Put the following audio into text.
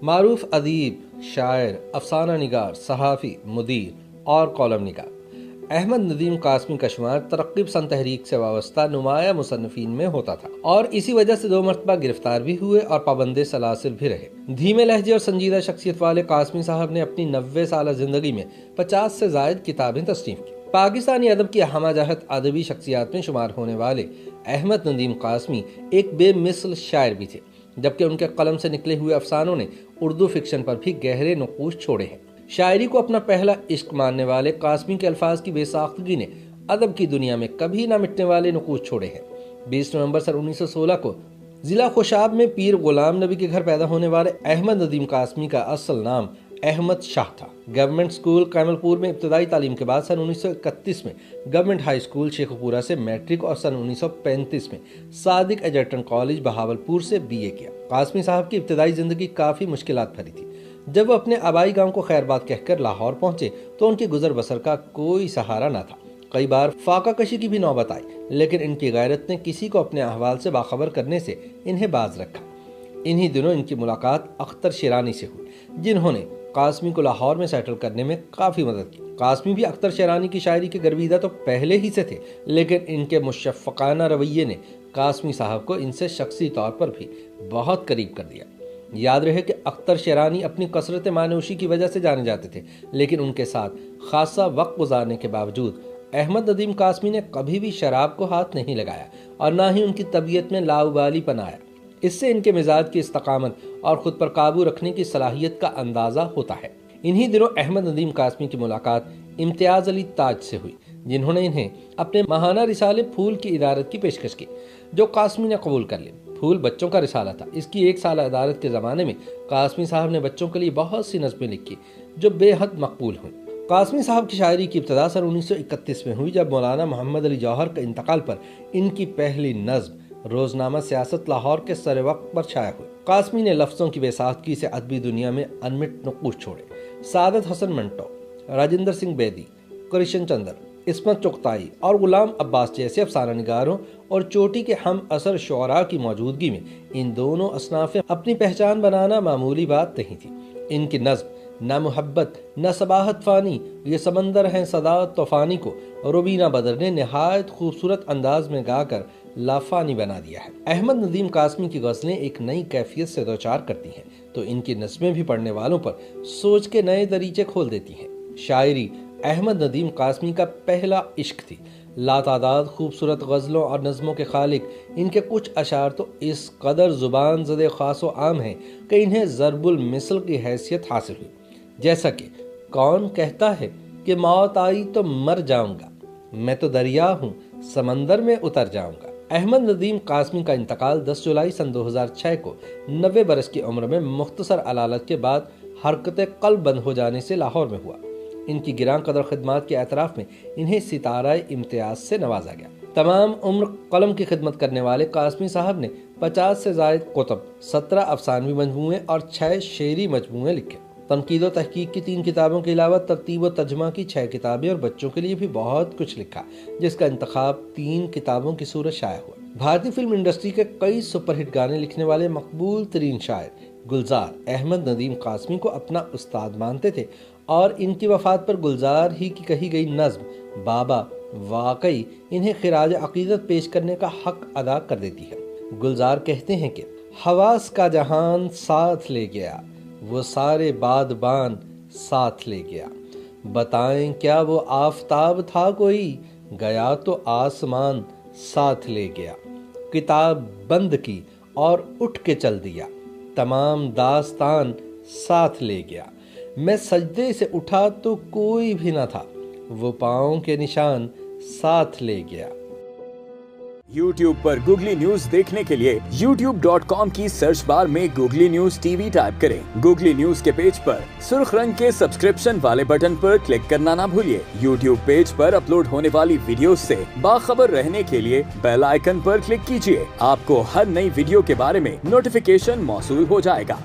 معروف ادیب، شاعر، افسانہ نگار، صحافی، مدیر اور کالم نگار احمد ندیم قاسمی کا شمار ترقی پسند تحریک سے وابستہ نمایاں مصنفین میں ہوتا تھا اور اسی وجہ سے 2 مرتبہ گرفتار بھی ہوئے اور پابند سلاسل بھی رہے۔ دھیمے لہجے اور سنجیدہ شخصیت والے قاسمی صاحب نے اپنی 90 سالہ زندگی میں 50 سے زائد کتابیں تصنیف کی۔ پاکستانی ادب کی ہمہ جہت ادبی شخصیات میں شمار ہونے والے احمد ندیم قاسمی ایک بے مثل شاعر بھی تھے، جبکہ ان کے قلم سے نکلے ہوئے افسانوں نے اردو فکشن پر بھی گہرے نقوش چھوڑے ہیں۔ شاعری کو اپنا پہلا عشق ماننے والے قاسمی کے الفاظ کی بے ساختگی نے ادب کی دنیا میں کبھی نہ مٹنے والے نقوش چھوڑے ہیں۔ 20 نومبر سن 1916 کو ضلع خوشاب میں پیر غلام نبی کے گھر پیدا ہونے والے احمد ندیم قاسمی کا اصل نام احمد شاہ تھا۔ گورنمنٹ اسکول کیمل پور میں ابتدائی تعلیم کے بعد سن 1931 میں گورنمنٹ ہائی اسکول شیخ پورہ سے میٹرک اور سن 1935 میں صادق ایجرٹن کالج بہاولپور سے BA کیا۔ قاسمی صاحب کی ابتدائی زندگی کافی مشکلات بھری تھی۔ جب وہ اپنے آبائی گاؤں کو خیر بات کہہ کر لاہور پہنچے تو ان کی گزر بسر کا کوئی سہارا نہ تھا۔ کئی بار فاقہ کشی کی بھی نوبت آئی، لیکن ان کی غیرت نے کسی کو اپنے احوال سے باخبر کرنے سے انہیں باز رکھا۔ انہی دنوں ان کی ملاقات اختر شیرانی سے ہوئی، جنہوں نے قاسمی کو لاہور میں سیٹل کرنے میں کافی مدد کی۔ قاسمی بھی اختر شیرانی کی شاعری کے گرویدہ تو پہلے ہی سے تھے، لیکن ان کے مشفقانہ رویے نے قاسمی صاحب کو ان سے شخصی طور پر بھی بہت قریب کر دیا۔ یاد رہے کہ اختر شیرانی اپنی کثرت معنوشی کی وجہ سے جانے جاتے تھے، لیکن ان کے ساتھ خاصا وقت گزارنے کے باوجود احمد ندیم قاسمی نے کبھی بھی شراب کو ہاتھ نہیں لگایا اور نہ ہی ان کی طبیعت میں لاابالی پن آیا۔ اس سے ان کے مزاج کی استقامت اور خود پر قابو رکھنے کی صلاحیت کا اندازہ ہوتا ہے۔ انہی دنوں احمد ندیم قاسمی کی ملاقات امتیاز علی تاج سے ہوئی، جنہوں نے انہیں اپنے ماہانہ رسالے پھول کی ادارت کی پیشکش کی، جو قاسمی نے قبول کر لی۔ پھول بچوں کا رسالہ تھا۔ اس کی 1 سالہ ادارت کے زمانے میں قاسمی صاحب نے بچوں کے لیے بہت سی نظمیں لکھی جو بے حد مقبول ہوئیں۔ قاسمی صاحب کی شاعری کی ابتدا سن 1931 میں ہوئی، جب مولانا محمد علی جوہر کے انتقال پر ان کی پہلی نظم روزنامہ سیاست لاہور کے سر وقت پر شائع ہوئی۔ قاسمی نے لفظوں کی بے ساختگی سے ادبی دنیا میں انمٹ نقوش چھوڑے۔ سعادت حسن منٹو، راجندر سنگھ بیدی، کرشن چندر، عصمت چغتائی اور غلام عباس جیسے افسانہ نگاروں اور چوٹی کے ہم اثر شعراء کی موجودگی میں ان دونوں اصناف اپنی پہچان بنانا معمولی بات نہیں تھی۔ ان کی نظم نہ محبت نہ صباحت فانی، یہ سمندر ہیں صدا طوفانی کو روبینہ بدر نے نہایت خوبصورت انداز میں گا کر لافانی بنا دیا ہے۔ احمد ندیم قاسمی کی غزلیں ایک نئی کیفیت سے دوچار کرتی ہیں تو ان کی نظمیں بھی پڑھنے والوں پر سوچ کے نئے دریچے کھول دیتی ہیں۔ شاعری احمد ندیم قاسمی کا پہلا عشق تھی۔ لاتعداد خوبصورت غزلوں اور نظموں کے خالق ان کے کچھ اشعار تو اس قدر زبان زدے خاص و عام ہیں کہ انہیں ضرب المثل کی حیثیت حاصل ہوئی، جیسا کہ کون کہتا ہے کہ موت آئی تو مر جاؤں گا، میں تو دریا ہوں سمندر میں اتر جاؤں گا۔ احمد ندیم قاسمی کا انتقال 10 جولائی سن 2006 کو 90 برس کی عمر میں مختصر علالت کے بعد حرکت قلب بند ہو جانے سے لاہور میں ہوا۔ ان کی گراں قدر خدمات کے اعتراف میں انہیں ستارہ امتیاز سے نوازا گیا۔ تمام عمر قلم کی خدمت کرنے والے قاسمی صاحب نے 50 سے زائد کتب، 17 افسانوی مجموعے اور 6 شعری مجموعے لکھے۔ تنقید و تحقیق کی 3 کتابوں کے علاوہ ترتیب و ترجمہ کی 6 کتابیں اور بچوں کے لیے بھی بہت کچھ لکھا، جس کا انتخاب 3 کتابوں کی صورت شائع ہوا۔ بھارتی فلم انڈسٹری کے کئی سپر ہٹ گانے لکھنے والے مقبول ترین شاعر گلزار احمد ندیم قاسمی کو اپنا استاد مانتے تھے اور ان کی وفات پر گلزار ہی کی کہی گئی نظم بابا واقعی انہیں خراج عقیدت پیش کرنے کا حق ادا کر دیتی ہے۔ گلزار کہتے ہیں کہ حواس کا جہان ساتھ لے گیا، وہ سارے بادبان ساتھ لے گیا، بتائیں کیا وہ آفتاب تھا کوئی، گیا تو آسمان ساتھ لے گیا، کتاب بند کی اور اٹھ کے چل دیا، تمام داستان ساتھ لے گیا، میں سجدے سے اٹھا تو کوئی بھی نہ تھا، وہ پاؤں کے نشان ساتھ لے گیا۔ YouTube پر گوگلی نیوز دیکھنے کے لیے youtube.com کی سرچ بار میں گوگلی نیوز TV ٹائپ کریں۔ گوگلی نیوز کے پیج پر سرخ رنگ کے سبسکرپشن والے بٹن پر کلک کرنا نہ بھولیے۔ YouTube پیج پر اپلوڈ ہونے والی ویڈیوز سے باخبر رہنے کے لیے بیل آئیکن پر کلک کیجیے۔ آپ کو ہر نئی ویڈیو کے بارے میں نوٹیفیکیشن موصول ہو جائے گا۔